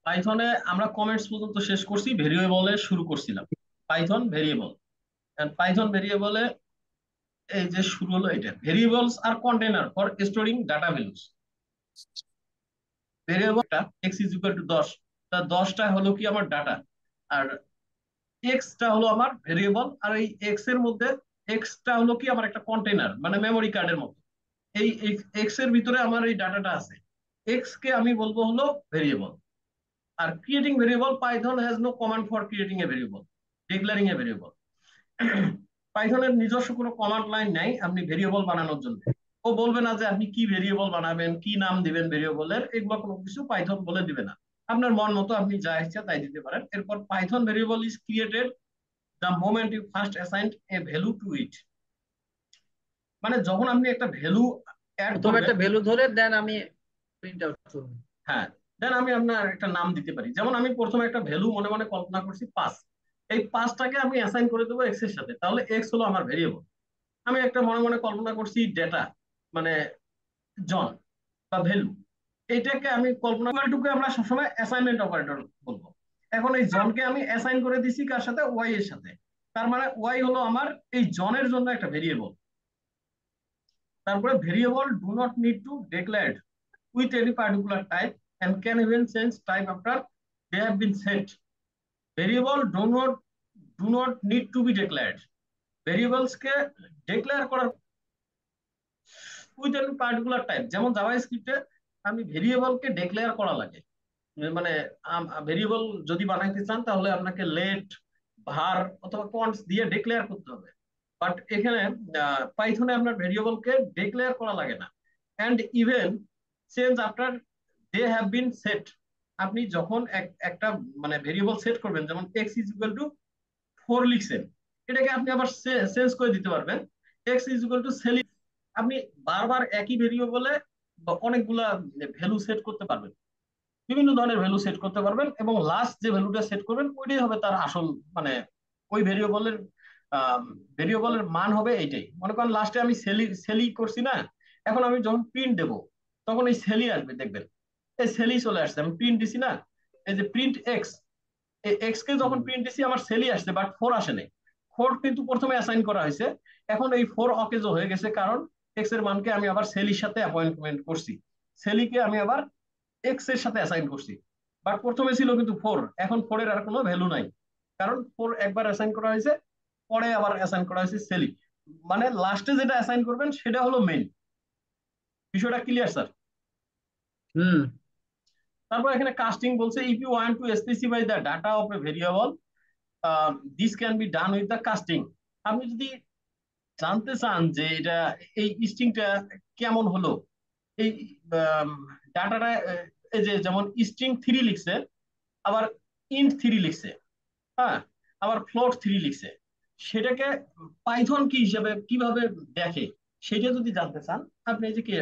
পাইথনে আমরা কমেন্টস পর্যন্ত শেষ করছি, ভেরিয়েবলে শুরু করছিলাম। পাইথন ভেরিয়েবল, পাইথন ভেরিয়েবলে এই যে শুরু হলো, এটা ভেরিয়েবলস আর container for storing data values. ভেরিয়েবলটা এক্স ইজ ইকুয়াল টু 10, তা 10টা হলো কি আমার ডাটা, আর এক্সটা হলো আমার ভেরিয়েবল, আর এই এক্স এর মধ্যে এক্সটা হলো কি আমার একটা কন্টেনার, মানে মেমোরি কার্ডের মতো। এই এক্স এর ভিতরে আমার এই ডাটাটা আছে, এক্স কে আমি বলবো হলো ভেরিয়েবল। আর creating variable, Python has no command for creating a variable, declaring a variable. পাইথনের নিজস্ব কোনো কমান্ড লাইন নাই আপনি ভেরিয়েবল বানানোর জন্য। ও বলবে না যে আপনি কি ভেরিয়েবল বানাবেন, কি নাম দিবেন ভেরিয়েবলের, এগুলো কোনো কিছু পাইথন বলে দিবে না। আপনার মন মতো আপনি যা ইচ্ছা তাই দিতে পারেন। এরপর Python variable is created the moment you first assigned a value to it। মানে যখন আপনি একটা ভ্যালু অ্যাড প্রথমে করবেন। একটা ভ্যালু ধরে দেন আমি প্রিন্ট আউট করব। হ্যাঁ, দেন আমি আপনার একটা নাম দিতে পারি। যেমন আমি প্রথমে একটা ভ্যালু মনে মনে কল্পনা করছি 5, এই 5টাকে আমি অ্যাসাইন করে দেবো এক্স এর সাথে, তাহলে এক্স হলো আমার ভেরিয়েবল। আমি একটা মনে মনে কল্পনা করছি ডেটা, মানে জন বা ভ্যালু, এইটাকে আমি কল্পনা টুকু আমরা সবসময় অ্যাসাইনমেন্ট অপারেটর বলবো। এখন এই জনকে আমি অ্যাসাইন করে দিছি কার সাথে, ওয়াই এর সাথে। তার মানে ওয়াই হলো আমার এই জনের জন্য একটা ভেরিয়েবল। তারপরে variable do not need to declared with any particular type and can even change type after they have been set। Variable do not need to be declared, variables K declare করার with any particular type. যেমন Java স্ক্রিপ্টে আমি variable কে declare করা লাগে, মানে variable যদি বানাইতে চান তাহলে আপনাকে লেট, ভার অথবা কন্টস দিয়ে ডিক্লেয়ার করতে হবে। বাট এখানে পাইথনে আপনার ভেরিয়েবল কে ডিক্লেয়ার করা লাগে না। And even change after they have been set. আপনি যখন একটা মানে ভেরিয়েবল সেট করবেন, যেমন এক্স ইজ ইকুয়াল টু 4 লিখছেন, এটাকে আপনি আবার চেঞ্জ করে দিতে পারবেন, এক্স ইজ ইকুয়াল টু সেলি। আপনি বারবার একই ভেরিয়েবলে অনেকগুলা ভ্যালু সেট করতে পারবেন, বিভিন্ন ধরনের ভ্যালু সেট করতে পারবেন, এবং লাস্ট যে ভ্যালুটা সেট করবেন ওইটাই হবে তার আসল, মানে ওই ভেরিয়েবলের মান হবে এইটাই। মনে করেন লাস্টে আমি সেলি সেলি করছি না, এখন আমি যখন প্রিন্ট দেবো তখন এই সেলি আসবে, দেখবেন এই সেলি চলে আসছে। আমি প্রিন্ট দিছি না, এই যে প্রিন্ট এক্স, এই এক্স কে যখন প্রিন্ট দিছি আমার সেলি আসছে, বাট 4 আসে নাই। 4 কিন্তু প্রথমে অ্যাসাইন করা হয়েছে, এখন এই 4 অকেজ হয়ে গেছে, কারণ এক্স এর মানকে আমি আবার সেলির সাথে অ্যাপয়েন্টমেন্ট করছি, সেলিকে আমি আবার এক্স এর সাথে অ্যাসাইন করছি। বাট প্রথমে ছিল কিন্তু 4, এখন 4 এর আর কোনো ভ্যালু নাই, কারণ 4 একবার অ্যাসাইন করা হয়েছে, পরে আবার অ্যাসাইন করা হয়েছে সেলি। মানে লাস্টে যেটা অ্যাসাইন করবেন সেটা হলো মেইন। বিষয়টা ক্লিয়ার স্যার? হুম। তারপর এখানে কাস্টিং বলছে, if you want to specify the data of a variable this can be done with the casting. আপনি যদি জানতে চান যে এটা এই স্ট্রিংটা কেমন হলো, এই ডাটাটা, এই যে যেমন স্ট্রিং 3 লিখছে, আবার int 3 লিখছে, হ্যাঁ, আবার ফ্লোট 3 লিখছে, সেটাকে পাইথন কি হিসেবে কিভাবে দেখে সেটা যদি জানতে চান, আপনি এই যে কি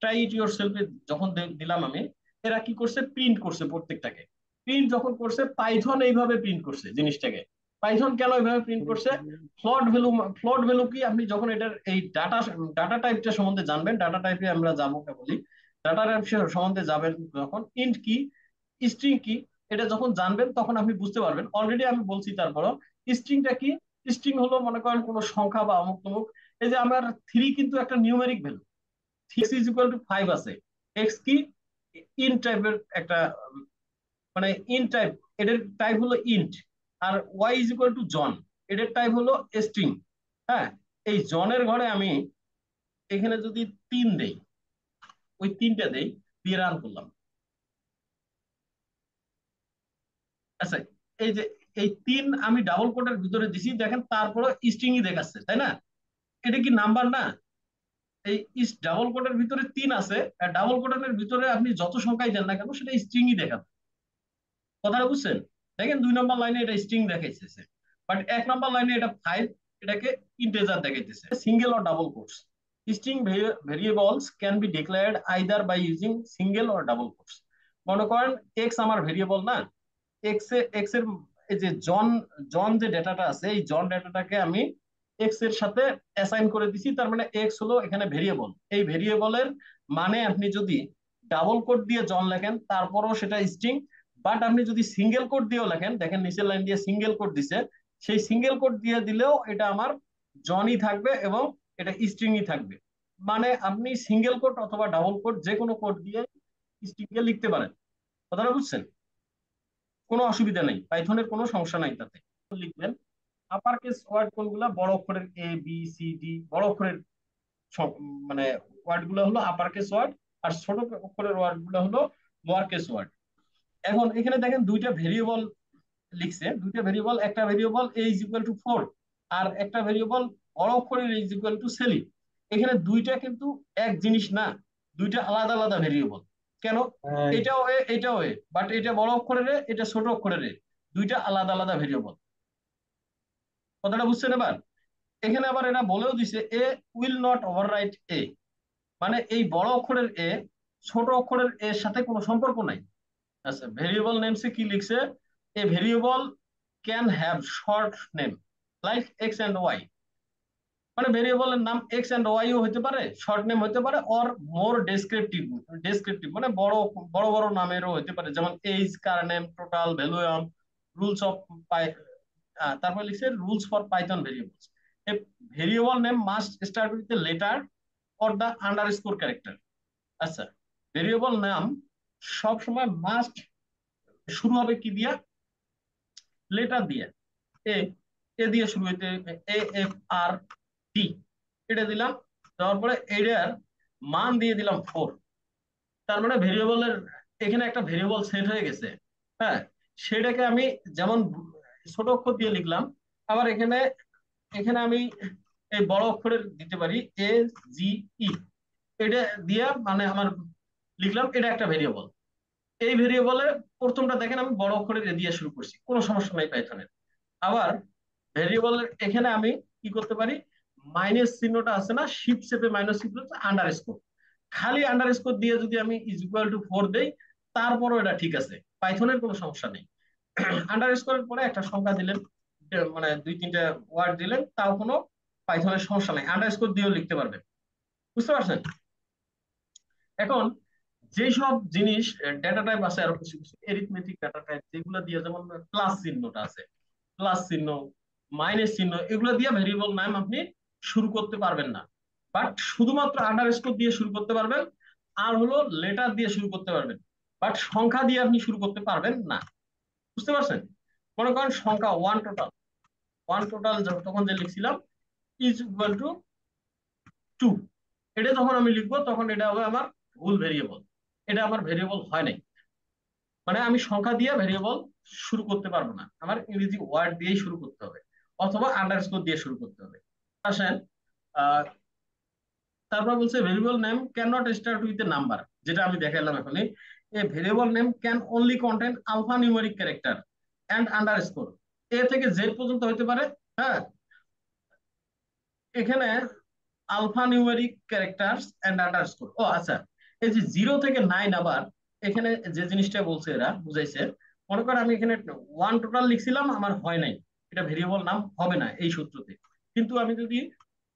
ট্রাই ইট ইউর সেলফে যখন দিলাম আমি, এরা কি করছে, প্রিন্ট করছে প্রত্যেকটাকে। প্রিন্ট যখন করছে পাইথন এইভাবে প্রিন্ট করছে জিনিসটাকে। পাইথন কেন এইভাবে প্রিন্ট করছে, ফ্লোট ভ্যালু, ফ্লোট ভ্যালু কি, আপনি যখন এটার এই ডাটা ডাটা টাইপটা সম্বন্ধে জানবেন, ডাটা টাইপে আমরা যাবো বলি, ডাটা টাইপ সম্বন্ধে যাবেন যখন, ইন্ট কি, স্ট্রিং কি, এটা যখন জানবেন তখন আপনি বুঝতে পারবেন। অলরেডি আমি বলছি তারপরও, স্ট্রিংটা কি, স্ট্রিং হলো মনে করেন কোনো সংখ্যা বা অমুক তমুক। এই যে আমার 3 কিন্তু একটা নিউমেরিক ভ্যালু, 6 = 5 আছে। এক্স কি, ইন টাইপের একটা, মানে ইন টাইপ, এটার টাইপ হলো ইন্ট। আর y = জন, এটার টাইপ হলো স্ট্রিং। হ্যাঁ, এই জনের ঘরে আমি এখানে যদি 3 দেই, ওই 3টা দেই, দিয়ে রান করলাম। আচ্ছা, এই যে এই 3 আমি ডাবল কোটের ভিতরে দিছি, দেখেন তারপরে স্ট্রিংই দেখাচ্ছে, তাই না? এটা কি নাম্বার না? এই ডাবল কোটের ভিতরে 3 আছে, আর ডাবল কোটের ভিতরে আপনি যত সংখ্যাই দেন না কেন সেটা স্ট্রিংই দেখাবে। কথাটা বুঝছেন? দেখেন 2 নম্বর লাইনে এটা স্ট্রিং দেখাইতেছে, বাট 1 নম্বর লাইনে এটা 5, এটাকে ইন্টিজার দেখাইতেছে। Single or double quotes, string variables can be declared either by using single or double quotes. মনে করেন এক্স আমার ভেরিয়েবল না, এক্স এর এই যে জন, জন যে ডেটাটা আছে, এই জন ডেটাটাকে আমি এক্স এর সাথে অ্যাসাইন করে দিছি, তার মানে এক্স হলো এখানে ভেরিয়েবল। এই ভেরিয়েবলের মানে আপনি যদি ডাবল কোট দিয়ে জন লেখেন তারপরও সেটা স্ট্রিং, বাট আপনি যদি সিঙ্গেল কোট দিয়েও লেখেন, দেখেন নিচের লাইন দিয়ে সিঙ্গেল কোট দিছে, সেই সিঙ্গেল কোট দিয়ে দিলেও এটা আমার জনই থাকবে এবং এটা স্ট্রিংই থাকবে। মানে আপনি সিঙ্গেল কোট অথবা ডাবল কোট যে কোনো কোট দিয়ে স্ট্রিং এ লিখতে পারেন। কথাটা বুঝছেন? কোনো অসুবিধা নেই, পাইথনের কোনো সমস্যা নাই তাতে। লিখবেন আপার কেস ওয়ার্ড কোনগুলা, বড় অক্ষরের এ বি সি ডি, বড় অক্ষরের মানে ওয়ার্ড গুলো হলো আপার কেস ওয়ার্ড, আর ছোট অক্ষরের ওয়ার্ড গুলো হলো লোয়ার কেস ওয়ার্ড। এখন এখানে দেখেন দুইটা ভেরিয়েবল লিখছে, দুইটা ভেরিয়েবল, একটা variable A is equal two 4 আর একটা ভেরিয়েবল বড় অক্ষরের এ ইজ ইকুয়াল টু সেলি। এখানে দুইটা কিন্তু এক জিনিস না, দুইটা আলাদা আলাদা ভেরিয়েবল। কেন? এটাও এ এটাও এ, বাট এটা বড় অক্ষরের এ, এটা ছোট অক্ষরের এ, দুইটা আলাদা আলাদা ভেরিয়েবল। কথাটা বুঝছেন এবার? এখানে আবার এরা বলেও দিছে এ উইল নট ওভাররাইট এ, মানে এই বড় অক্ষরের এ ছোট অক্ষরের এর সাথে কোনো সম্পর্ক নাই। আচ্ছা, ভেরিয়েবল নেমসে কি লিখছে? A variable can have short name like x and y, মানে ভেরিয়েবলের নাম এক্স এন্ড ওয়াই ও হতে পারে, শর্ট নেম হতে পারে, অর মোর ডেসক্রিপটিভ, ডেসক্রিপটিভ মানে বড় বড় বড় নামেরও হতে পারে, যেমন age, car name, total, volume, rules of পাই। তারপর লিখছে rules for Python variables. A variable name must start with the letter or the underscore character. আচ্ছা, ভেরিয়েবল নাম সব সময় মাস্ট শুরু হবে কি দিয়া? লেটার দিয়ে। এ এ দিয়ে শুরু হইতে, এ এফ আর টি, এটা দিলাম। দেওয়ার পরে এটার মান দিয়ে দিলাম 4। তার মানে ভেরিয়েবলের এখানে একটা ভেরিয়েবল সেট হয়ে গেছে। হ্যাঁ, সেটাকে আমি যেমন ছোট অক্ষর দিয়ে লিখলাম, আবার এখানে এখানে আমি এই বড় অক্ষরের দিতে পারি এ জি ই, এটা দিয়া মানে আমার লিখলাম এটা একটা ভেরিয়েবল। এই ভেরিয়েবলে প্রথমটা দেখেন আমি বড় অক্ষরের এ দিয়ে শুরু করছি, কোনো সমস্যা নাই পাইথনের। আবার ভেরিয়েবলের এখানে আমি কি করতে পারি? মাইনাস চিহ্নটা আছে না, শিপ শেপে মাইনাস চিহ্ন, আন্ডার স্কোর, খালি আন্ডার স্কোর দিয়ে যদি আমি ইজ ইকুয়াল টু 4 দেই, তারপরও এটা ঠিক আছে, পাইথনের কোনো সমস্যা নেই। আন্ডার স্কোরের পরে একটা সংখ্যা দিলেন, মানে দুই তিনটা ওয়ার্ড দিলেন, তাও কোনো পাইথনের সমস্যা নেই, আন্ডার স্কোর দিয়েও লিখতে পারবেন। বুঝতে পারছেন? এখন যেই সব জিনিস ডেটা টাইপ আছে, আরো কিছু কিছু এরিথমেটিক ডেটা টাইপ যেগুলো দিয়ে, যেমন প্লাস চিহ্নটা আছে, প্লাস চিহ্ন, মাইনাস চিহ্ন, এগুলো দিয়ে ভেরিয়েবল নাম আপনি শুরু করতে পারবেন না, বাট শুধুমাত্র আন্ডারস্কোর দিয়ে শুরু করতে পারবেন, আর হলো লেটার দিয়ে শুরু করতে পারবেন, বাট সংখ্যা দিয়ে আপনি শুরু করতে পারবেন না। বুঝতে পারছেন? মনে করেন সংখ্যা ওয়ান টোটাল, ওয়ান টোটাল তখন যে লিখছিলাম ইজ ইকুয়াল টু 2, এটা যখন আমি লিখবো তখন এটা হবে আমার ভুল ভেরিয়েবল, এটা আমার ভেরিয়েবল হয় নাই। মানে আমি সংখ্যা দিয়ে ভেরিয়েবল শুরু করতে পারবো না, আমার ইংরেজি ওয়ার্ড দিয়েই শুরু করতে হবে অথবা আন্ডারস্কোর দিয়ে শুরু করতে হবে। আসেন, আহ তারপর বলছে variable name can not start with a number, যেটা আমি দেখাইলাম এখনই। A variable name can only contain alphanumeric character and underscore, A থেকে জেড পর্যন্ত হতে পারে। হ্যাঁ, এখানে alphanumeric characters and underscore. ও আচ্ছা, এই যে 0 থেকে 9, আবার এখানে যে জিনিসটা বলছে এরা বুঝাইছে, মনে করেন আমি এখানে ওয়ান টোটাল লিখছিলাম, আমার হয় নাই, এটা ভেরিয়েবল নাম হবে না এই সূত্রতে। কিন্তু আমি যদি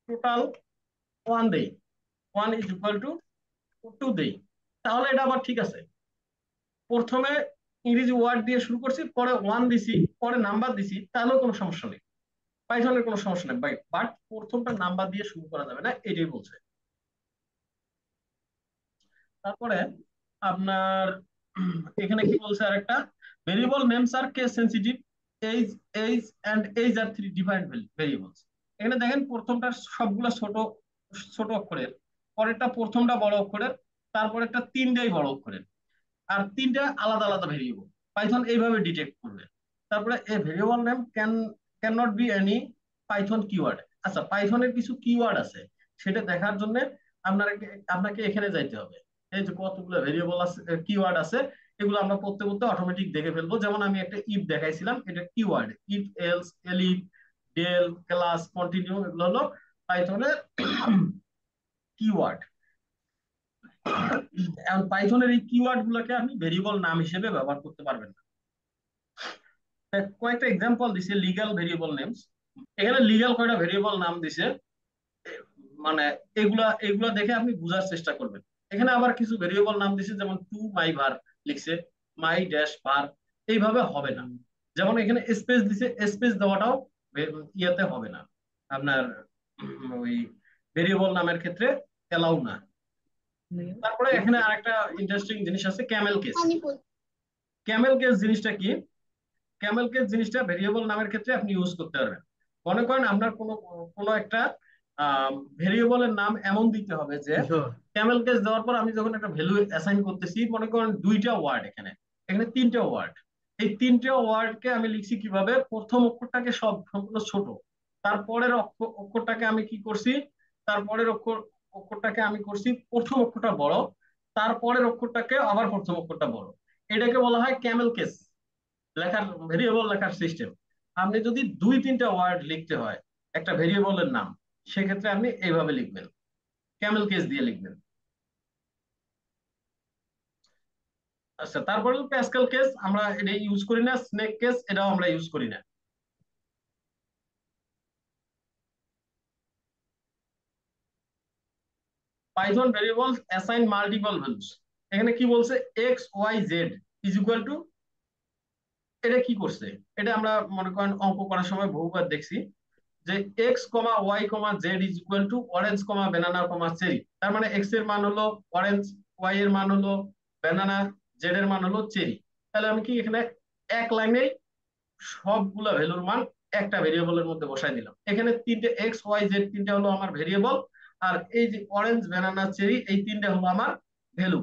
টোটাল ওয়ান দেই, ওয়ান ইজ ইকুয়াল টু 2 দেই, তাহলে এটা আবার ঠিক আছে। প্রথমে ইংরেজি ওয়ার্ড দিয়ে শুরু করছি, পরে ওয়ান দিছি, পরে নাম্বার দিছি, তাহলেও কোনো সমস্যা নেই, পাইথনের কোনো সমস্যা নেই, বাট প্রথমটা নাম্বার দিয়ে শুরু করা যাবে না, এটাই বলছে। তারপরে আপনার এখানে কি বলছে আরেকটা, variable names are case sensitive, age age and age are three defined variables. এখানে দেখেন প্রথমটা সবগুলা ছোট ছোট অক্ষরের, পরেরটা প্রথমটা বড় অক্ষরের, তারপরেরটা তিনটাই বড় অক্ষরের, আর তিনটা আলাদা আলাদা ভেরিয়েবল। পাইথন এইভাবে ডিটেক্ট করবে। তারপরে a variable name can not be any Python keyword. আচ্ছা, পাইথনের কিছু কিওয়ার্ড আছে, সেটা দেখার জন্য আপনাকে আপনাকে এখানে যাইতে হবে। এই যে কতগুলো ভেরিয়েবল আছে, কিওয়ার্ড আছে, এগুলো আমরা পড়তে পড়তে অটোমেটিক দেখে ফেলবো। যেমন আমি একটা ইফ দেখাইছিলাম, এটা keyword, if else, elif, del, class, continue, এগুলো হলো পাইথনের কিওয়ার্ড। এখন পাইথনের এই কিওয়ার্ড গুলোকে আপনি ভেরিয়েবল নাম হিসেবে ব্যবহার করতে পারবেন না। কয়েকটা এক্সাম্পল দিছে লিগ্যাল ভেরিয়েবল নেমস। এখানে লিগ্যাল কয়টা ভেরিয়েবল নাম দিছে, মানে এগুলা এগুলা দেখে আপনি বোঝার চেষ্টা করবেন। এখানে আবার কিছু ভেরিয়েবল নাম দিছে, যেমন টু মাই ভার লিখছে, মাই ড্যাশ ভার, এইভাবে হবে না। যেমন এখানে স্পেস দিছে, স্পেস দেওয়াটাও ইয়াতে হবে না, আপনার ওই ভেরিয়েবল নামের ক্ষেত্রে এলাউ না। তারপরে এখানে আরেকটা ইন্টারেস্টিং জিনিস আছে, ক্যামেল কেস। ক্যামেল কেস জিনিসটা কি? ক্যামেল কেস জিনিসটা ভেরিয়েবল নামের ক্ষেত্রে আপনি ইউজ করতে পারবেন। মনে করেন আপনার কোনো কোনো একটা ভেরিয়েবলের নাম এমন দিতে হবে যে, ক্যামেল কেস দেওয়ার পর আমি যখন একটা ভ্যালু অ্যাসাইন করতেছি, মনে করেন দুইটা ওয়ার্ড, এখানে এখানে তিনটা ওয়ার্ড, এই তিনটা ওয়ার্ডকে আমি লিখছি কিভাবে, প্রথম অক্ষরটাকে সব সম্পূর্ণ ছোট, তারপরের অক্ষরটাকে আমি কি করছি, তারপরের অক্ষরটাকে আমি করছি প্রথম অক্ষরটা বড়, তারপরের অক্ষরটাকে আবার প্রথম অক্ষরটা বড়। এটাকে বলা হয় ক্যামেল কেস লেখার, ভেরিয়েবল লেখার সিস্টেম। আপনি যদি দুই তিনটা ওয়ার্ড লিখতে হয় একটা ভেরিয়েবলের নাম, সেক্ষেত্রে আপনি এইভাবে লিখবেন, ক্যামেল কেস দিয়ে লিখবেন। আচ্ছা, তারপরে প্যাসকেল কেস আমরা এটা ইউজ করি না, স্নেক কেস এটাও আমরা ইউজ করি না। Python variables assign multiple values. এখানে কি বলছে, x y z is equal to, এটা কি করছে, এটা আমরা মনে করেন অঙ্ক করার সময় বহুবার দেখছি, যে x comma y comma z is equal to orange comma banana comma cherry. তার মানে এক্স এর মান হলো অরেঞ্জ, ওয়াই এর মান হলো ব্যানানা, জেড এর মান হলো চেরি। তাহলে আমি কি এখানে এক লাইনেই সবগুলা ভ্যালুর মান একটা ভেরিয়েবলের মধ্যে বসাই দিলাম। এখানে তিনটে এক্স ওয়াই জেড তিনটা হলো আমার ভেরিয়েবল, আর এই যে অরেঞ্জ ব্যানানা চেরি এই তিনটা হলো আমার ভ্যালু।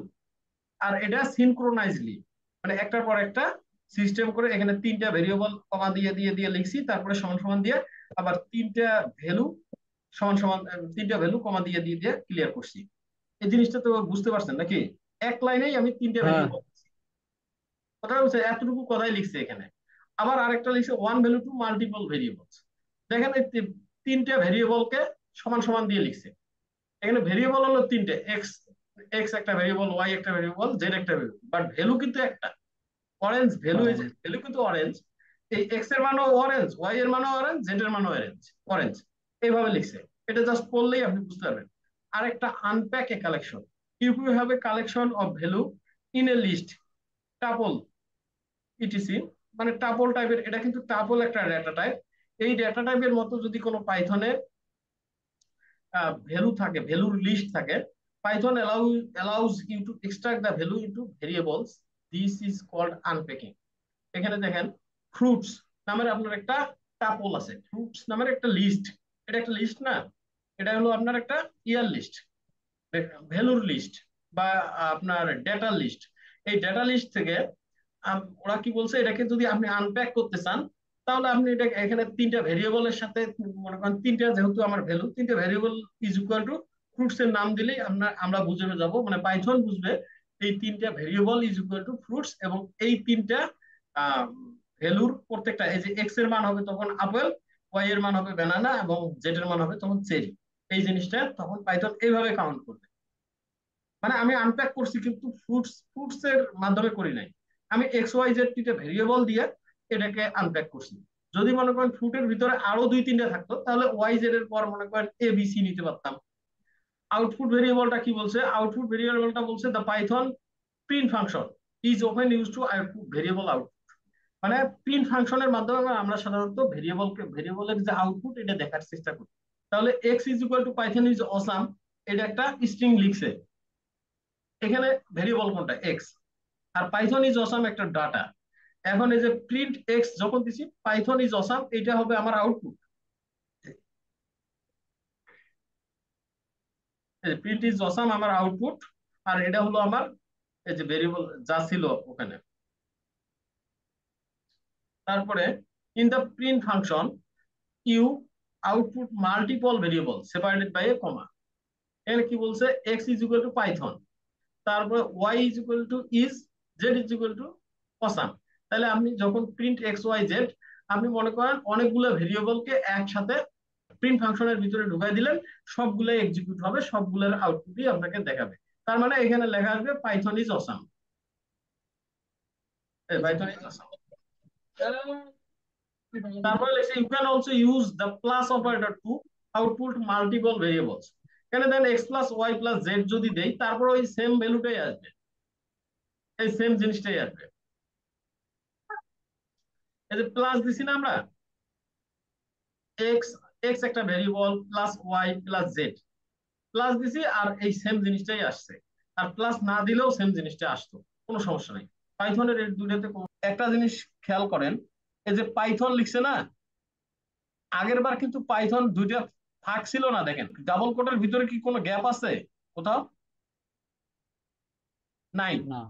আর এটা সিনক্রোনাইজলি, মানে একটার পর একটা সিস্টেম করে এখানে তিনটা ভেরিয়েবল কমা দিয়ে দিয়ে দিয়ে লিখছি, তারপরে সমান সমান দিয়ে আবার তিনটা ভ্যালু সমান সমান তিনটা ভ্যালু কমা দিয়ে দিয়ে দিয়ে ক্লিয়ার করছি। এই জিনিসটা তো বুঝতে পারছেন নাকি? এক লাইনেই আমি তিনটা হ্যাঁ। ভেরিয়েবল, কথা বলছে এতটুকু কথাই লিখছে এখানে। আবার আরেকটা লিখছে one value to multiple variables. দেখেন এই তিনটা ভেরিয়েবলকে সমান সমান দিয়ে লিখছে। এখানে ভেরিয়েবল হলো তিনটে, এক্স এক্স একটা ভেরিয়েবল, ওয়াই একটা ভেরিয়েবল, জেড একটা ভেরিয়েবল, বাট ভ্যালু কিন্তু একটা, অরেঞ্জ ভ্যালু, এই যে ভ্যালু কিন্তু অরেঞ্জ, এই এক্স এর মানও অরেঞ্জ, ওয়াই এর মানও অরেঞ্জ, জেড এর মানও অরেঞ্জ অরেঞ্জ, এইভাবে লিখছে। এটা জাস্ট পড়লেই আপনি বুঝতে পারবেন। আরেকটা unpack a collection, you have a collection of value in a list tuple ETC, মানে টাপল টাইপের, এটা কিন্তু টাপল একটা ডেটা টাইপ। এই ডেটা টাইপের মতো যদি কোনো পাইথনে ভ্যালু থাকে, ভ্যালুর লিস্ট থাকে, Python allows you to extract the value into variables. This is called unpacking. এখানে দেখেন ফ্রুটস নামের আপনার একটা টাপল আছে, ফ্রুটস নামের একটা লিস্ট, এটা একটা লিস্ট না, এটা হলো আপনার একটা ইয়ার লিস্ট, ভ্যালুর লিস্ট, বা আপনার ডেটা লিস্ট। এই ডেটা লিস্ট থেকে ওরা কি বলছে, এটাকে যদি আপনি আনপ্যাক করতে চান, তাহলে আপনি এটা এখানে তিনটা ভেরিয়েবলের সাথে, মনে করেন তিনটা, যেহেতু আমার ভ্যালু তিনটা variable is equal two fruits এর নাম দিলেই আমরা বুঝে যাব, মানে পাইথন বুঝবে এই তিনটা variable is equal two fruits, এবং এই তিনটা ভ্যালুর প্রত্যেকটা, এই যে এক্স এর মান হবে তখন আপেল, ওয়াই এর মান হবে ব্যানানা, এবং জেড এর মান হবে তখন চেরি। এই জিনিসটা তখন পাইথন এইভাবে কাউন্ট করবে। মানে আমি আনপ্যাক করছি কিন্তু ফ্রুটস এর মাধ্যমে করি নাই, আমি এক্স ওয়াই জেড তিনটা ভেরিয়েবল দিয়ে এটাকে আনপ্যাক করছি। যদি মনে করেন ফ্রুটের ভিতরে আরো দুই তিনটা থাকতো, তাহলে ওয়াই জেড এর পর মনে করেন এ বি সি নিতে পারতাম। আউটপুট ভেরিয়েবলটা কি বলছে, আউটপুট ভেরিয়েবলটা বলছে the Python print function is open use to output variable out. মানে প্রিন্ট ফাংশনের মাধ্যমে আমরা সাধারণত ভেরিয়েবলের যে আউটপুট এটা দেখার চেষ্টা করি। তাহলে x is equal to Python is awesome, এটা একটা স্ট্রিং লিখছে, এখানে ভেরিয়েবল কোনটা, এক্স, আর পাইথন ইজ অসাম একটা ডাটা। এখন এই যে প্রিন্ট এক্স যখন দিছি, পাইথন ইজ অসাম, এটা হবে আমার আউটপুট। প্রিন্ট ইজ অসাম আমার আউটপুট, আর এটা হলো আমার এই যে ভেরিয়েবল যা ছিল ওখানে। তারপরে in the print function you output multiple variable separated by a comma. এখানে কি বলছে, x is equal to Python, তারপরে y is equal to is, z is equal to awesome. তাহলে আপনি যখন প্রিন্ট এক্স ওয়াই জেড, আপনি মনে করেন অনেকগুলো ভেরিয়েবলকে একসাথে প্রিন্ট ফাংশনের ভিতরে ঢুকাই দিলেন, সবগুলাই এক্সিকিউট হবে, সবগুলোর আউটপুটই আপনাকে দেখাবে। তার মানে এখানে লেখা আসবে Python is awesome, Python is awesome. তারপরে লেখছে you can also use the plus operator to output multiple variables. এখানে then x plus y plus z যদি দেই, তারপর ওই সেম ভ্যালুটাই আসবে, এই সেম জিনিসটাই আসবে। এই যে প্লাস দিছি না আমরা, এক্স, এক্স একটা variable plus y plus z, plus দিছি আর এই সেম জিনিসটাই আসছে। আর প্লাস না দিলেও সেম জিনিসটা আসতো, কোনো সমস্যা নেই। পাইথনের এই দুইটাতে একটা জিনিস খেয়াল করেন, এই যে পাইথন লিখছে না, আগের বার কিন্তু পাইথন দুইটা ফাঁক ছিল না, দেখেন ডাবল কোটের ভিতরে কি কোনো গ্যাপ আছে কোথাও? নাই। না।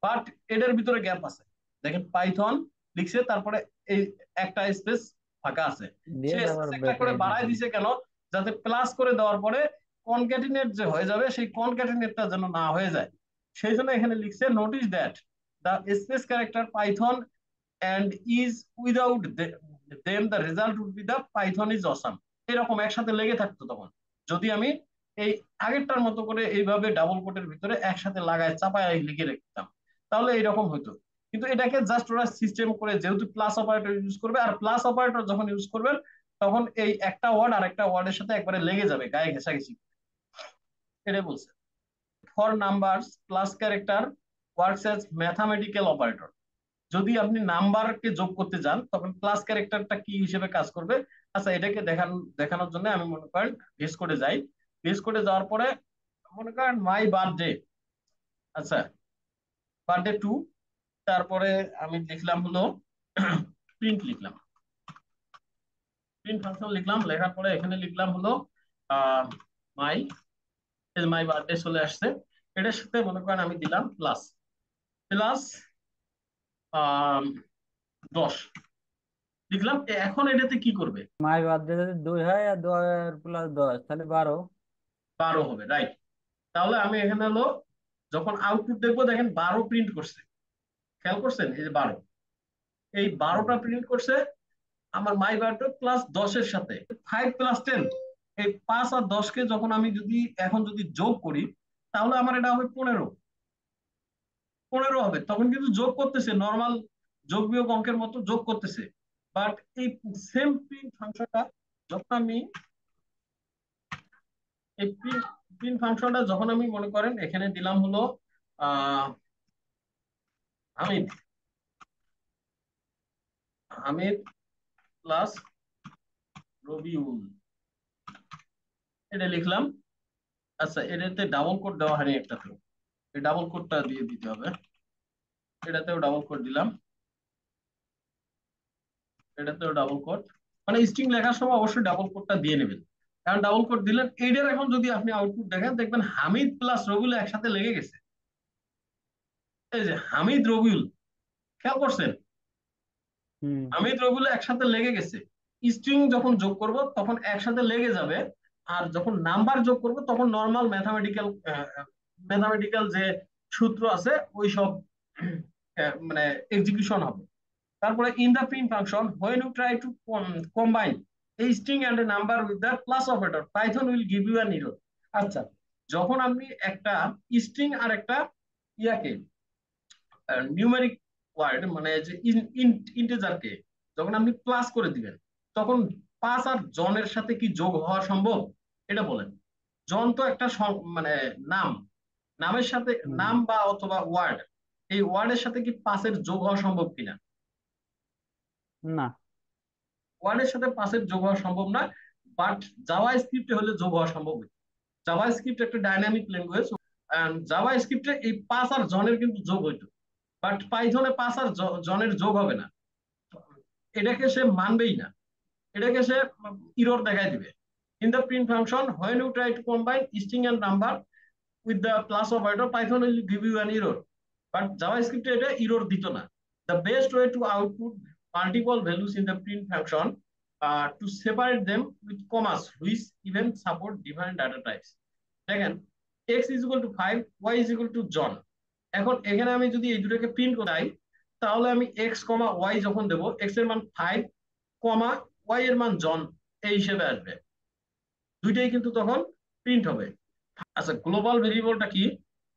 বাট এটার ভিতরে গ্যাপ আছে, দেখেন পাইথন লিখছে তারপরে এই একটা স্পেস ফাঁকা আছে। দিয়ে সে আবার স্পেস একটা করে ব্র্যাকেট বাড়ায় দিছে। দিছে কেন? যাতে প্লাস করে দেওয়ার পরে কনক্যাটিনেট যে হয়ে যাবে, সেই কনক্যাটিনেটটা যেন না হয়ে যায়। সেই জন্য এখানে লিখছে notice that the space character Python and is without them the result would be the python is awesome। এরকম একসাথে লেগে থাকতো তখন, যদি আমি এই আগেরটার মতো করে এইভাবে ডাবল কোটের ভিতরে একসাথে লাগায় চাপায় লিখে রাখতাম, তাহলে এইরকম হতো। কিন্তু এটাকে জাস্ট ওরা সিস্টেম করে, যেহেতু প্লাস অপারেটর ইউজ করবে, আর প্লাস অপারেটর যখন ইউজ করবেন তখন এই একটা ওয়ার্ড আর একটা ওয়ার্ডের সাথে একবারে লেগে যাবে, গায়ে ঘেঁষাঘেঁষি, এটাই বলছে। For numbers plus character works as mathematical operator. যদি আপনি নাম্বারকে যোগ করতে যান তখন প্লাস ক্যারেক্টারটা কি হিসেবে কাজ করবে। আচ্ছা, এটাকে দেখানোর জন্য আমি মনে করেন ভিস কোডে যাই। ভিস কোডে যাওয়ার পরে মনে করেন মাই বার্থডে, আচ্ছা বার্থডে টু, তারপরে আমি লিখলাম হলো প্রিন্ট লিখলাম, প্রিন্ট ফাংশন লিখলাম, লেখার পরে এখানে লিখলাম হলো মাই, মাই বার্থডে চলে আসছে। এটার সাথে মনে করেন আমি দিলাম প্লাস, প্লাস 10 লিখলাম। এখন এটাতে কি করবে? মাই বার্থডে যদি 2 হয় আর 2 প্লাস 10 তাহলে 12। 12 হবে, রাইট। তাহলে আমি এখানে হলো যখন আউটপুট দেখবো, দেখেন 12 প্রিন্ট করছে, খেয়াল করছেন এই যে 12, এই 12টা প্রিন্ট করছে আমার মাই বার্থডে প্লাস 10-এর সাথে 5 + 10। এই 5 আর 10-কে যখন আমি যদি এখন যদি যোগ করি, তাহলে আমার এটা হবে 15, 15 হবে। তখন কিন্তু যোগ করতেছে, নর্মাল যোগ বিয়োগ অঙ্কের মতো যোগ করতেছে। বাট এই সেম প্রিন্ট ফাংশনটা যখন আমি এই প্রিন্ট প্রিন্ট ফাংশনটা যখন আমি মনে করেন এখানে দিলাম হলো আহ হামিদ, হামিদ প্লাস রবিউল, এটা লিখলাম। আচ্ছা, এটাতে ডাবল কোড দেওয়া হয়নি একটা, তো এই ডাবল কোডটা দিয়ে দিতে হবে। এটাতেও ডাবল কোড দিলাম, এটাতেও ডাবল কোড, মানে স্ট্রিং লেখার সময় অবশ্যই ডাবল কোডটা দিয়ে নেবেন। কারণ ডাবল কোড দিলেন, এইটার এখন যদি আপনি আউটপুট দেখেন, দেখবেন হামিদ প্লাস রবিউল একসাথে লেগে গেছে। এই যে হামিদ রবিউল, খেয়াল করছেন? হুম। হামিদ রবিউল একসাথে লেগে গেছে। স্ট্রিং যখন যোগ করব তখন একসাথে লেগে যাবে, আর যখন নাম্বার যোগ করব তখন নর্মাল ম্যাথামেটিক্যাল যে সূত্র আছে ওই সব মানে এক্সিকিউশন হবে। তারপরে in the print function when you try to combine এই string and a number with the plus operator Python will give you an error. আচ্ছা, যখন আপনি একটা স্ট্রিং আর একটা ইয়াকে নিউমেরিক ওয়ার্ড মানে যে ইন্টিজারকে যখন আপনি প্লাস করে দিবেন, তখন 5 আর জনের সাথে কি যোগ হওয়া সম্ভব? এটা বলেন। জন তো একটা মানে নাম, নামের সাথে হুম। নাম বা অথবা ওয়ার্ড, এই ওয়ার্ডের সাথে কি 5-এর যোগ হওয়া সম্ভব কিনা? না। ওয়ার্ডের সাথে 5-এর যোগ হওয়া সম্ভব না। বাট জাভা স্ক্রিপ্টে হলে যোগ হওয়া সম্ভব। জাভা স্ক্রিপ্ট একটা ডাইনামিক ল্যাঙ্গুয়েজ, জাভা স্ক্রিপ্টে এই 5 আর জনের কিন্তু যোগ হইতো। বাট পাইথনে 5 আর জনের যোগ হবে না, এটাকে সে মানবেই না, এটাকে সে ইরর দেখাই দিবে। In the print function when you try to combine string and number with the plus operator Python will give you an error. But জাভা স্ক্রিপ্টে এটা ইরর দিত না। The best way to output multiple values in the print function to separate them with commas which even support different data types. দেখেন x is equal to 5, y is equal to John. এখন এখানে আমি যদি এই দুটোকে print করাই, তাহলে আমি এক্স কমা ওয়াই যখন দেবো, এক্স এর মান 5 কমা ওয়াই এর মান জন, এই হিসেবে আসবে, দুইটাই কিন্তু তখন প্রিন্ট হবে। আচ্ছা, গ্লোবাল ভেরিয়েবলটা কি?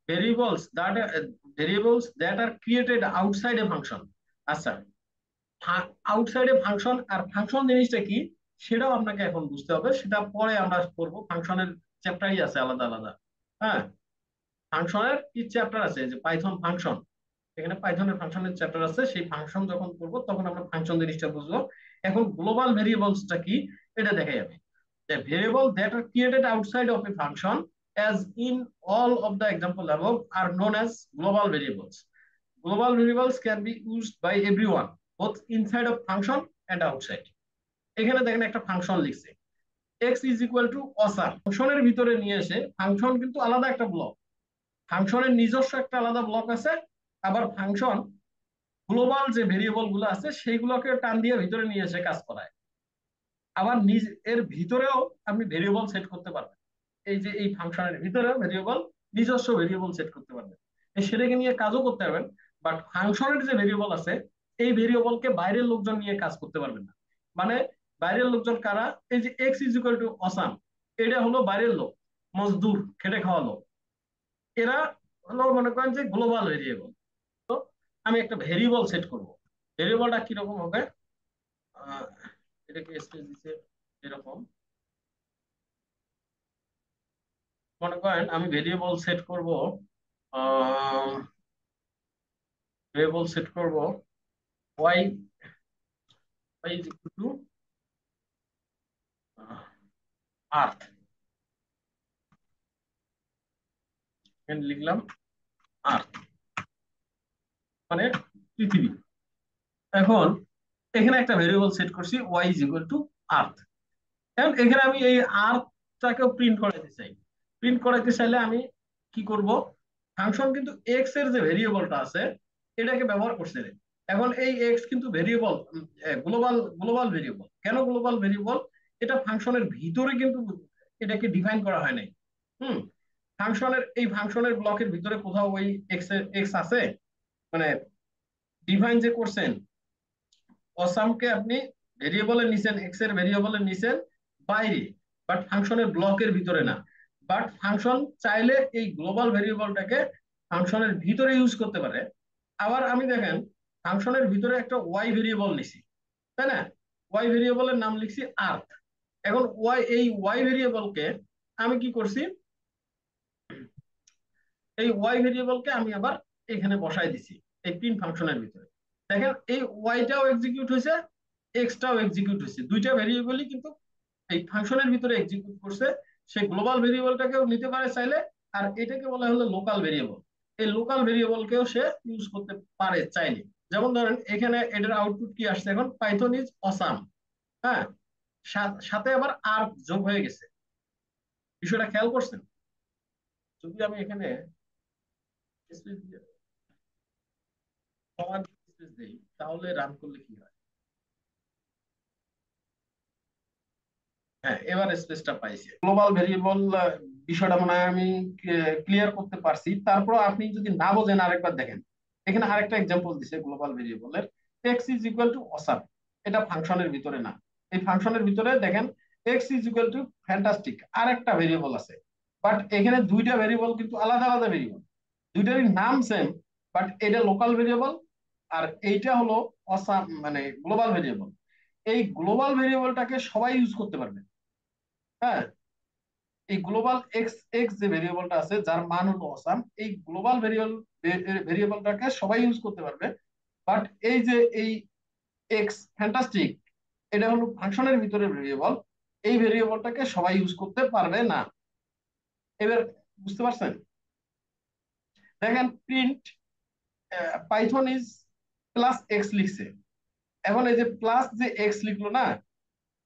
Variables that variables that R created outside A function. আচ্ছা, আউটসাইড এ ফাংশন আর ফাংশন জিনিসটা কি সেটাও আপনাকে এখন বুঝতে হবে, সেটা পরে আমরা করবো। ফাংশনের চ্যাপ্টারই আছে আলাদা আলাদা। হ্যাঁ, ফাংশনের কি চ্যাপ্টার আছে, যে পাইথন ফাংশন, এখানে পাইথনের ফাংশনের চ্যাপ্টার আছে। সেই ফাংশন যখন করবো তখন আমরা ফাংশন জিনিসটা বুঝবো। এখন গ্লোবাল ভেরিয়েবলসটা কি এটা দেখাই আমি। The variable that are created outside of a function, as in all of the example above, are known as global variables. Global variables can be used by everyone, both inside of function and outside. এখানে দেখেন একটা function লিখছে, x is equal to awesome। ফাংশনের ভিতরে নিয়ে এসে, function কিন্তু আলাদা একটা ব্লক, ফাংশনের নিজস্ব একটা আলাদা ব্লক আছে। আবার ফাংশন গ্লোবাল যে ভেরিয়েবল গুলো আছে সেইগুলোকে টান দিয়ে ভিতরে নিয়ে এসে কাজ করায়। আবার নিজ এর ভিতরেও আপনি ভেরিয়েবল সেট করতে পারবেন। এই যে এই ফাংশনের ভিতরে ভেরিয়েবল, নিজস্ব ভেরিয়েবল সেট করতে পারবেন, সেটাকে নিয়ে কাজও করতে পারবেন। বাট ফাংশনের যে ভেরিয়েবল আছে, এই ভেরিয়েবলকে বাইরের লোকজন নিয়ে কাজ করতে পারবেন না। মানে বাইরের লোকজন কারা? এই যে x is equal to awesome, এটা হলো বাইরের লোক, মজদুর, খেটে খাওয়া লোক। এরা হলো মনে করেন যে গ্লোবাল ভেরিয়েবল। তো আমি একটা ভেরিয়েবল সেট করব, ভেরিয়েবলটা কিরকম হবে? আহ, এটাকে স্পেস দিচ্ছে এরকম। মনে করেন আমি ভেরিয়েবল সেট করব, ভেরিয়েবল সেট করব y, y is equal to earth, এখানে লিখলাম আর্থ মানে পৃথিবী। এখন এখানে একটা ভেরিয়েবল সেট করছি y is equal to earth. এখন এখানে আমি এই আর্থটাকেও প্রিন্ট করাইতে চাই। প্রিন্ট করাইতে চাইলে আমি কি করব? ফাংশন কিন্তু এক্স এর যে ভেরিয়েবলটা আছে এটাকে ব্যবহার করছে রে। এখন এই এক্স কিন্তু ভেরিয়েবল, গ্লোবাল গ্লোবাল ভেরিয়েবল। কেন গ্লোবাল ভেরিয়েবল? এটা ফাংশনের ভিতরে কিন্তু এটাকে ডিফাইন করা হয় নাই। হুম, ফাংশনের এই ফাংশনের ব্লকের ভিতরে কোথাও ওই এক্স এর এক্স আছে? মানে ডিফাইন যে করছেন, অসামকে আপনি ভেরিয়েবলে নিছেন, এক্স এর ভেরিয়েবলে নিছেন বাইরে, বাট ফাংশনের ব্লকের ভিতরে না। বাট ফাংশন চাইলে এই গ্লোবাল ভেরিয়েবলটাকে ফাংশনের ভিতরে ইউজ করতে পারে। আবার আমি দেখেন ফাংশনের ভিতরে একটা ওয়াই ভেরিয়েবল নিছি, তাই না? ওয়াই ভেরিয়েবলের নাম লিখছি আর্থ। এখন ওয়াই, এই ওয়াই ভেরিয়েবলকে আমি কি করছি, এই ওয়াই ভেরিয়েবলকে আমি আবার এখানে বসাই দিছি এই প্রিন্ট ফাংশনের ভিতরে। দেখেন এই ওয়াইটাও এক্সিকিউট হয়েছে, এক্সটাও এক্সিকিউট হয়েছে, দুইটা ভেরিয়েবলই কিন্তু এই ফাংশনের ভিতরে এক্সিকিউট করছে। সে গ্লোবাল ভেরিয়েবলটাকেও নিতে পারে চাইলে, আর এটাকে বলা হলো লোকাল ভেরিয়েবল। এই লোকাল ভেরিয়েবলকেও সে ইউজ করতে পারে চাইলে। যেমন ধরেন এখানে এটার আউটপুট কি আসছে, এখন পাইথন ইজ অসাম। হ্যাঁ, সাথে আবার আর যোগ হয়ে গেছে। বিষয়টা খেয়াল করছেন? যদি আমি এখানে স্পেস দিয়ে কমান্ড স্পেস দেই তাহলে রান করলে কি হয়? হ্যাঁ, এবার স্পেসটা পাইছে। গ্লোবাল ভেরিয়েবল বিষয়টা মনে হয় আমি ক্লিয়ার করতে পারছি। তারপর আপনি যদি না বোঝেন আরেকবার দেখেন, এখানে আরেকটা এক্সাম্পল দিছে গ্লোবাল ভেরিয়েবলের, x is equal to awesome. এটা ফাংশনের ভিতরে না। এই ফাংশনের ভিতরে দেখেন x is equal two fantastic আরেকটা ভেরিয়েবল আছে। বাট এখানে দুইটা ভেরিয়েবল কিন্তু আলাদা আলাদা ভেরিয়েবল, দুইটারই নাম সেম, বাট এটা লোকাল ভেরিয়েবল আর এইটা হলো অসাম মানে গ্লোবাল ভেরিয়েবল। এই গ্লোবাল ভেরিয়েবলটাকে সবাই ইউজ করতে পারবে। হ্যাঁ, এই গ্লোবাল এক্স এক্স যে ভেরিয়েবলটা আছে যার মান হলো অসাম, এই গ্লোবাল ভেরিয়েবলটাকে সবাই ইউজ করতে পারবে। বাট এই যে এই এক্স ফ্যান্টাস্টিক, এটা হলো ফাংশনের ভিতরে ভেরিয়েবল, এই ভেরিয়েবলটাকে সবাই ইউজ করতে পারবে না। এবার বুঝতে পারছেন? দেখেন print Python is plus x লিখছে। এখন এই যে প্লাস যে এক্স লিখলো না,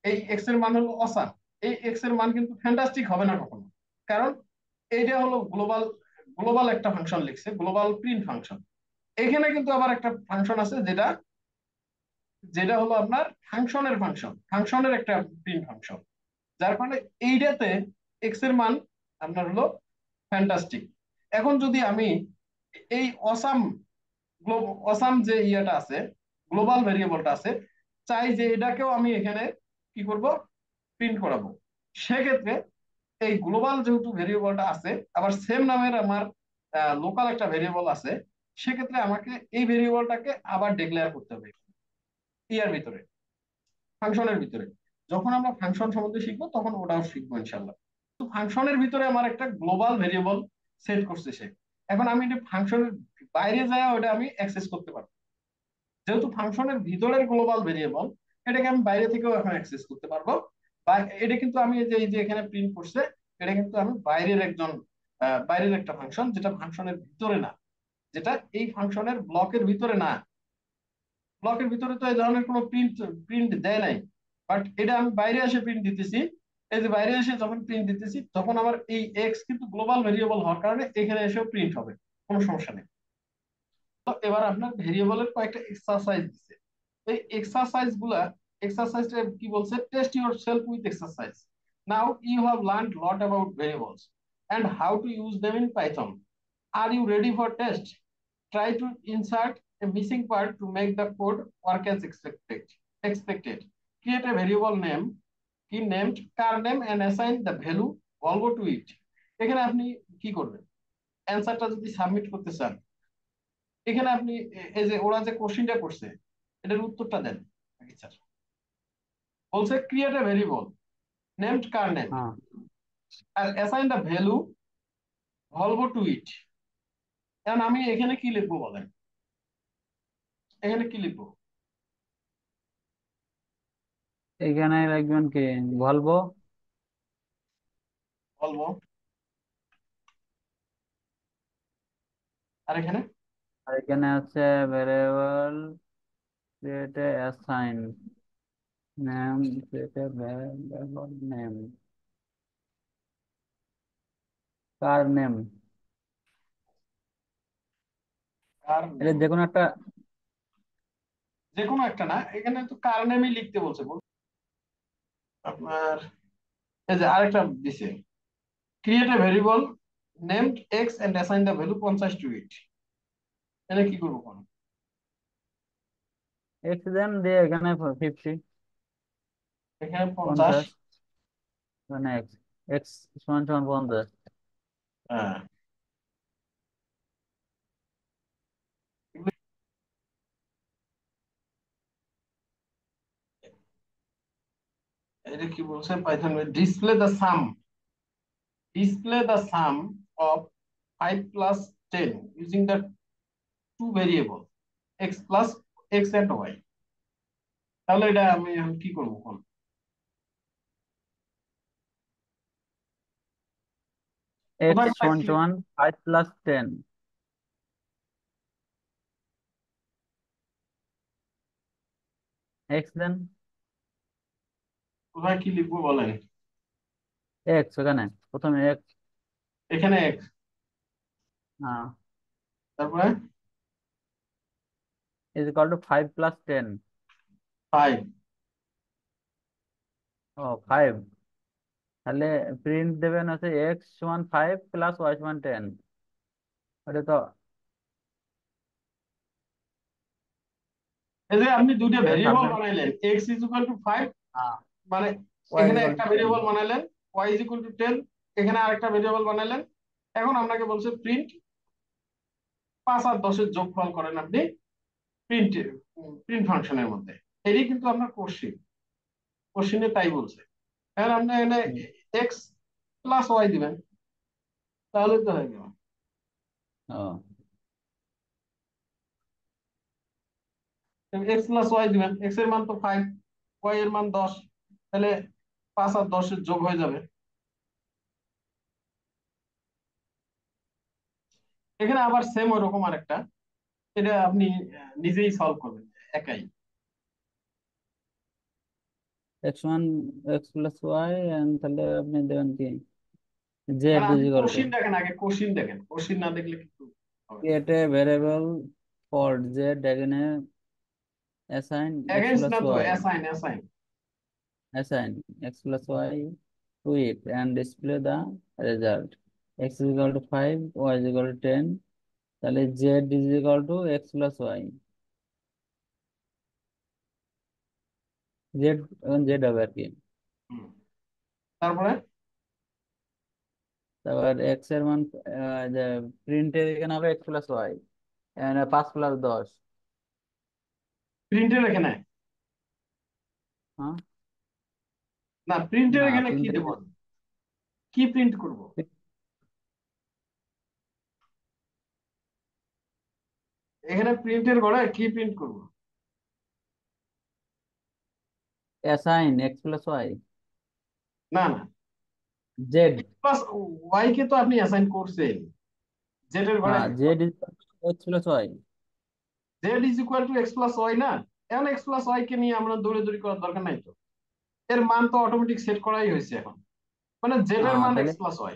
এই এক্স এর মান হলো অসাম। এই এক্স এর মান কিন্তু ফ্যান্টাস্টিক হবে না কখনো, কারণ এইটা হলো গ্লোবাল, গ্লোবাল একটা ফাংশন লিখছে, গ্লোবাল প্রিন্ট ফাংশন। এখানে কিন্তু আবার একটা ফাংশন আছে যেটা, যেটা হলো আপনার ফাংশনের ফাংশন, ফাংশনের একটা প্রিন্ট ফাংশন, যার ফলে এইটাতে এক্স এর মান আপনার হলো ফ্যান্টাস্টিক। এখন যদি আমি এই অসাম, অসাম যে ইয়েটা আছে, গ্লোবাল ভেরিয়েবলটা আছে, চাই যে এটাকেও আমি এখানে কি করব, প্রিন্ট করাবো, সেক্ষেত্রে এই গ্লোবাল যেহেতু ভেরিয়েবলটা আছে, আবার সেম নামের আমার লোকাল একটা ভেরিয়েবল আছে, সেক্ষেত্রে আমাকে এই ভেরিয়েবলটাকে আবার ডিক্লেয়ার করতে হবে ইয়ার ভিতরে, ফাংশনের ভিতরে। যখন আমরা ফাংশন সম্বন্ধে শিখবো তখন ওটাও শিখবো ইনশাল্লাহ। ফাংশনের ভিতরে আমার একটা গ্লোবাল ভেরিয়েবল সেট করছে সে। এখন আমি এটা ফাংশনের বাইরে যায় ওটা আমি অ্যাক্সেস করতে পারবো। যেহেতু ফাংশনের ভিতরের গ্লোবাল ভেরিয়েবল, এটাকে আমি বাইরে থেকেও এখন অ্যাক্সেস করতে পারবো। বা এটা কিন্তু আমি এই যে এখানে প্রিন্ট করছে, এটা কিন্তু আমি বাইরের একজন বাইরের একটা ফাংশন, যেটা ফাংশনের ভিতরে না, যেটা এই ফাংশনের ব্লকের ভিতরে না। ব্লকের ভিতরে তো এই ধরনের কোনো প্রিন্ট প্রিন্ট দেয় নাই, বাট এটা আমি বাইরে এসে প্রিন্ট দিতেছি। এই যে বাইরে এসে যখন প্রিন্ট দিতেছি, তখন আমার এই এক্স কিন্তু গ্লোবাল ভেরিয়েবল হওয়ার কারণে এখানে এসেও প্রিন্ট হবে, কোনো সমস্যা নেই। তো এবার আপনার ভেরিয়েবলের কয়েকটা এক্সারসাইজ দিচ্ছে। এই এক্সারসাইজ গুলা, এক্সারসাইজটা কি বলছে, test yourself with exercise. Now you have learn lot about variables and how to use them in Python. Are you ready for test? Try to insert a missing part to make the code work as expected. Create a variable name, key named car name, and assign the value Volvo to it. এখানে আপনি কি করবেন, অ্যান্সারটা যদি submit করতে চান, এখানে আপনি এই যে ওরা যে কোশ্চিনটা করছে, এটার উত্তরটা দেন। আচ্ছা, বলছে create a variable named car name হ্যাঁ, আর assign the value Volvo to it. এখন আমি এখানে কি লিখবো বলেন, এখানে কি লিখবো? এখানে লিখবেন কি, ভলভো। ভলভো। আর এখানে আর এখানে আছে variable create assign name, create variable name car name. Car এটা নেম, যে কোনো একটা। যে কোনো একটা না, এখানে তো কার নেমই লিখতে বলছে। আপনার এই যে আরেকটা দিছে, create a variable named x and assign the value 50 to it. এটা কি করবো কোন? এক্স দেন দিয়ে এখানে 50, এখানে 50। 50 মানে এক্স, এক্স সমান সমান 50। হ্যাঁ, এটা কি বলছে Python, display the sum of 5 plus 10 using the two variable x plus x and y। তাহলে এটা আমি এখন কি করবো কোন? এক্স কোথায় কোথায় সমান সমান 5 + 10, এক্স দেন কোথায় কি লিখবো বলেন? এক্স, ওখানে প্রথমে এক্স। এখানে x, হ্যাঁ, তারপরে ইজ ইকাল টু 5 + 10। 5। ও 5, তাহলে প্রিন্ট দেবেন হচ্ছে এক্স সমান 5 প্লাস ওয়াই সমান 10। ওটা তো এই যে আপনি দুইটা এটা ভেরিয়েবল সাবমিট। বানাইলেন, x ইজ ইকুয়াল টু 5, হ্যাঁ, মানে ওয়াই ইজ এখানে ইকাল একটা টু 10। ভেরিয়েবল বানাইলেন, y ইজ ইকুয়াল টু 10, এখানে আরেকটা ভেরিয়েবল বানাইলেন। এখন আপনাকে বলছে প্রিন্ট 5 আর 10 এর যোগফল করেন আপনি প্রিন্ট প্রিন্ট ফাংশনের মধ্যে। এরই কিন্তু আপনার কোশ্চিন, কোশ্চিনে তাই বলছে। এখন আপনি এখানে এক্স প্লাস ওয়াই দিবেন, তাহলে তো হয়ে গেল। ও এক্স প্লাস ওয়াই দিবেন, এক্স এর মান তো 5, ওয়াই এর মান 10, তাহলে 5 আর 10 এর যোগ হয়ে যাবে। এখানে আবার সেম ওইরকম আরেকটা, এটা আপনি নিজেই সলভ করবেন একাই। X one, x plus y, তাহলে আপনি দেবেন কি, জেড কারণ ইজ আপনি ইকাল টু কোশ্চিন দেখেন, আগে কোশ্চিন দেখেন, কোশ্চিন না দেখলে কিন্তু হবে না। Create a variable for z এখানে অ্যাসাইন এক্স এগেইনস্ট প্লাস না তো, y, assign assign. assign x plus y to it and display the result. X is equal to 5, y is equal to 10, তাহলে z is equal to x plus y, z এখন z হবে আর কি। হুম, তারপরে তারপর x এর মান যে প্রিন্টের এখানে হবে x plus y, এখানে 5 + 10। প্রিন্টের এখানে, হ্যাঁ, না প্রিন্টের না এখানে কি প্রিন্টের দেবো? কি প্রিন্ট করব? এখানে প্রিন্টের ঘরে কি প্রিন্ট করব? অ্যাসাইন এক্স প্লাস ওয়াই না না, জেড। প্লাস ওয়াই কে তো আপনি অ্যাসাইন করছেন জেড এর ঘরে। হ্যাঁ z is x plus y. Z is equal to x plus y না? এখন এক্স প্লাস ওয়াই কে নিয়ে আমরা দৌড়াদৌড়ি করার দরকার নাই তো। এর মান তো অটোমেটিক সেট করাই হয়েছে এখন। মানে জেড এর মান তাহলে এক্স প্লাস ওয়াই।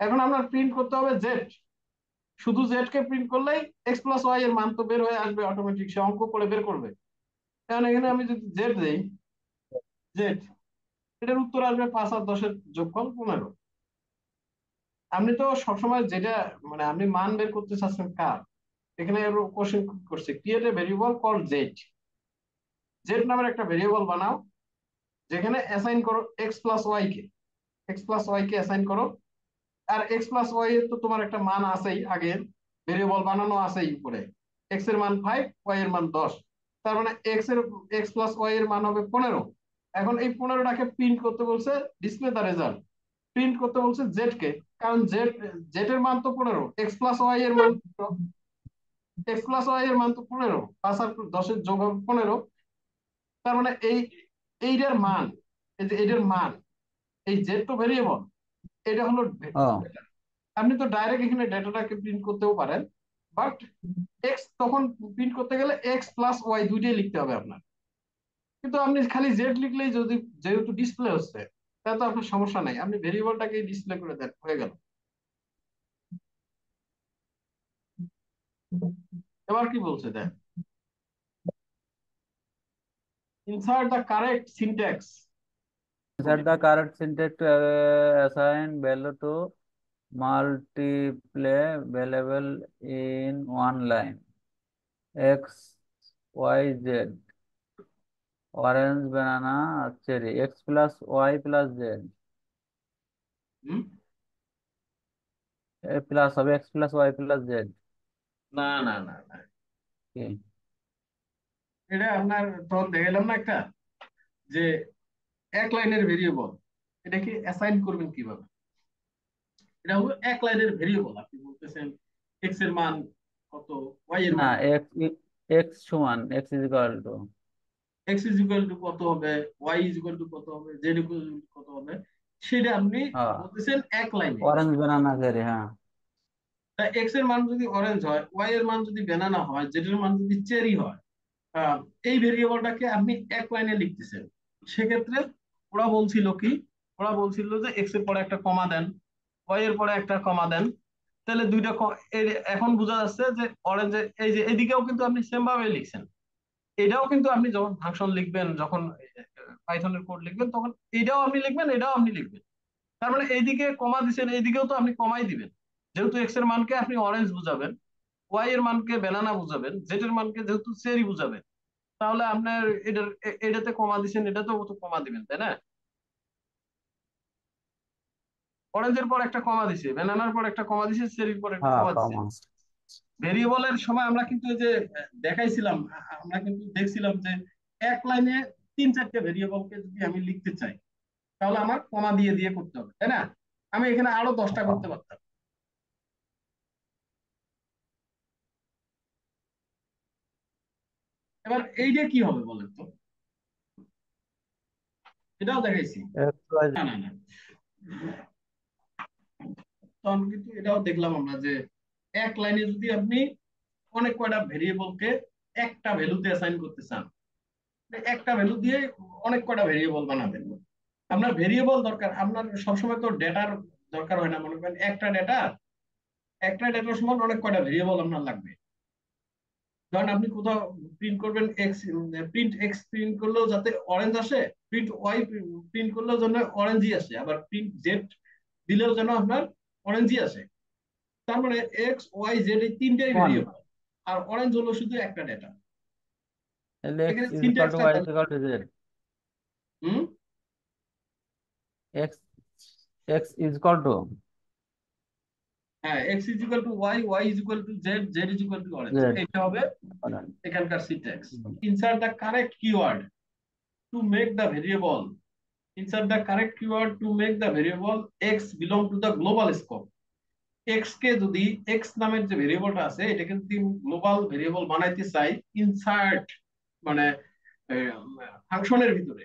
এখন আমরা প্রিন্ট করতে হবে জেড। শুধু জেড কে প্রিন্ট করলেই এক্স প্লাস ওয়াই এর মান তো বের হয়ে আসবে অটোমেটিক, সে অঙ্ক করে বের করবে। এখন এখানে আমি যদি জেড দেই, জেড, এটার উত্তর আসবে 5 আর 10-এর যোগফল 15। আপনি তো সবসময় যেটা মানে আপনি মান বের করতে চাচ্ছেন কার, এখানে কোশ্চেন করছে create a variable call Z. Z নামের একটা ভেরিয়েবল বানাও, যেখানে অ্যাসাইন করো এক্স প্লাস ওয়াই কে। এক্স প্লাস ওয়াই কে অ্যাসাইন করো। আর এক্স প্লাস ওয়াই এর তো তোমার একটা মান আছেই, আগে ভেরিয়েবল বানানো আছেই উপরে। এক্স এর মান 5, ওয়াই এর মান 10। তার মানে এক্স প্লাস ওয়াই এর মান হবে 15। এখন এই 15টাকে প্রিন্ট করতে বলছে, ডিসপ্লে দ্য রেজাল্ট। প্রিন্ট করতে বলছে জেড কে, কারণ জেড, জেড এর মান তো 15, এক্স প্লাস ওয়াই এর মান, এক্স প্লাস ওয়াই এর মান তো 15, 5 আর 10-এর যোগ হবে 15। তার মানে এইটার মান, এই যে এইটার মান, এই জেড তো ভেরিয়েবল, এটা হলো ও data। আপনি তো ডাইরেক্ট এখানে ডেটাটাকে প্রিন্ট করতেও পারেন, বাট এক্স তখন প্রিন্ট করতে গেলে এক্স প্লাস ওয়াই দুইটাই লিখতে হবে আপনার। কিন্তু আপনি খালি জেড লিখলেই যদি, যেহেতু ডিসপ্লে হচ্ছে, তাহলে তো আপনার সমস্যা নাই, আপনি ভেরিয়েবলটাকে ডিসপ্লে করে দেন, হয়ে গেল। এবার কি বলছে দেখ, insert the correct syntax. insert the correct syntax to assign value to multiple variable in one line. X, Y, Z. Orange, banana, cherry. X plus Y plus Z. A plus হবে X plus Y plus Z. না না না না, কি? এটা আপনার তখন দেখালাম না একটা, যে এক লাইনের ভেরিয়েবল, এটাকে অ্যাসাইন করবেন কিভাবে? এটা হলো এক লাইনের ভেরিয়েবল, আপনি বলতেছেন এক্স এর মান কত, ওয়াই এর না মান, x x সমান x is equal to x is equal two কত হবে, ওয়াই ইজ ইকুয়াল টু কত হবে, জেড ইকুয়াল টু কত হবে, সেটা আপনি হ্যাঁ বলতেছেন এক লাইনে। অরেঞ্জ বানানা cherry হ্যাঁ। তা এক্স এর মান যদি অরেঞ্জ হয়, ওয়াই এর মান যদি ব্যানানা হয়, জেড এর মান যদি চেরি হয়, আহ, এই ভেরিয়েবলটাকে আপনি এক লাইনে লিখতেছেন। সেক্ষেত্রে ওরা বলছিল কি, ওরা বলছিল যে এক্স এর পরে একটা কমা দেন, ওয়াই এর পরে একটা কমা দেন, তাহলে দুইটা এখন বোঝা যাচ্ছে যে অরেঞ্জ, এই যে এদিকেও কিন্তু আপনি সেম ভাবে লিখছেন। এটাও কিন্তু আপনি যখন ফাংশন লিখবেন, যখন পাইথনের কোড লিখবেন, তখন এটাও আপনি লিখবেন, এটাও আপনি লিখবেন। তার মানে এইদিকে কমা দিচ্ছেন, এইদিকেও তো আপনি কমাই দিবেন। যেহেতু এক্স এর মানকে আপনি অরেঞ্জ বুঝাবেন, ওয়াই এর মানকে ব্যানানা বুঝাবেন, জেড এর মানকে যেহেতু চেরি বুঝাবেন, তাহলে আপনার এটাতে কমা দিচ্ছেন, এটাতেও তো কমা দিবেন, তাই না? অরেঞ্জের পর একটা কমা দিছে, ব্যানানার পর একটা কমা দিছে, চেরির পর একটা হ্যাঁ কমা দিছে। কমা। ভেরিয়েবলের সময় আমরা কিন্তু এই যে দেখাইছিলাম, আমরা কিন্তু দেখছিলাম যে এক লাইনে 3-4টে ভেরিয়েবলকে যদি আমি লিখতে চাই, তাহলে আমার কমা দিয়ে দিয়ে করতে হবে, তাই না? আমি এখানে আরো 10টা করতে পারতাম। এবার এইটা কি হবে বলেন তো? এটাও দেখাইছি। না না না, তখন কিন্তু এটাও দেখলাম আমরা যে এক লাইনে যদি আপনি অনেক কয়টা ভেরিয়েবলকে একটা ভ্যালুতে অ্যাসাইন করতে চান, একটা ভ্যালু দিয়ে অনেক কয়টা ভেরিয়েবল বানাবেন। আপনার ভেরিয়েবল দরকার, আপনার সবসময় তো ডেটার দরকার হয় না। মনে করেন একটা ডেটার সমান অনেক কয়টা ভেরিয়েবল আপনার লাগবে। ধরেন আপনি কোথাও প্রিন্ট করবেন এক্স, প্রিন্ট এক্স প্রিন্ট করলেও যাতে অরেঞ্জ আসে, প্রিন্ট ওয়াই প্রিন্ট করলেও যেন অরেঞ্জই আসে, আবার প্রিন্ট জেড দিলেও যেন আপনার অরেঞ্জই আসে। তার মানে এক্স ওয়াই জেড এই তিনটাই ওয়ান ভেরিয়েবল, আর অরেঞ্জ হলো শুধু একটা ডেটা। তাহলে x এখানে is equal to সিনট্যাক্সটা y is তাহলে, equal to z। হুম, x x is equal to হ্যাঁ, x is equal to y, y is equal to z, z is equal to orange, z। এটা হবে এখানকার syntax. Insert the correct keyword to make the variable insert the correct keyword to make the variable x belong to the global scope. x কে যদি x নামের যে ভেরিয়েবলটা আছে এটাকে যদি global variable বানাইতে চাই, ইনসার্ট মানে ফাংশনের ভিতরে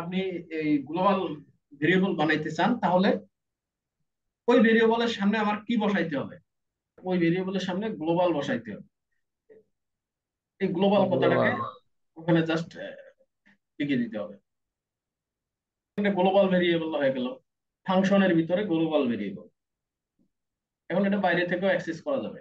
আপনি এই গ্লোবাল ভেরিয়েবল বানাইতে চান, তাহলে ওই ভেরিয়েবলের সামনে আমার কি বসাইতে হবে? ওই ভেরিয়েবলের সামনে গ্লোবাল বসাইতে হবে। এই গ্লোবাল কথাটাকে গ্লোবাল। ওখানে জাস্ট লিখে দিতে হবে। গ্লোবাল ভেরিয়েবল হয়ে গেল, ফাংশনের ভিতরে গ্লোবাল ভেরিয়েবল। এখন এটা বাইরে থেকেও অ্যাক্সেস করা যাবে।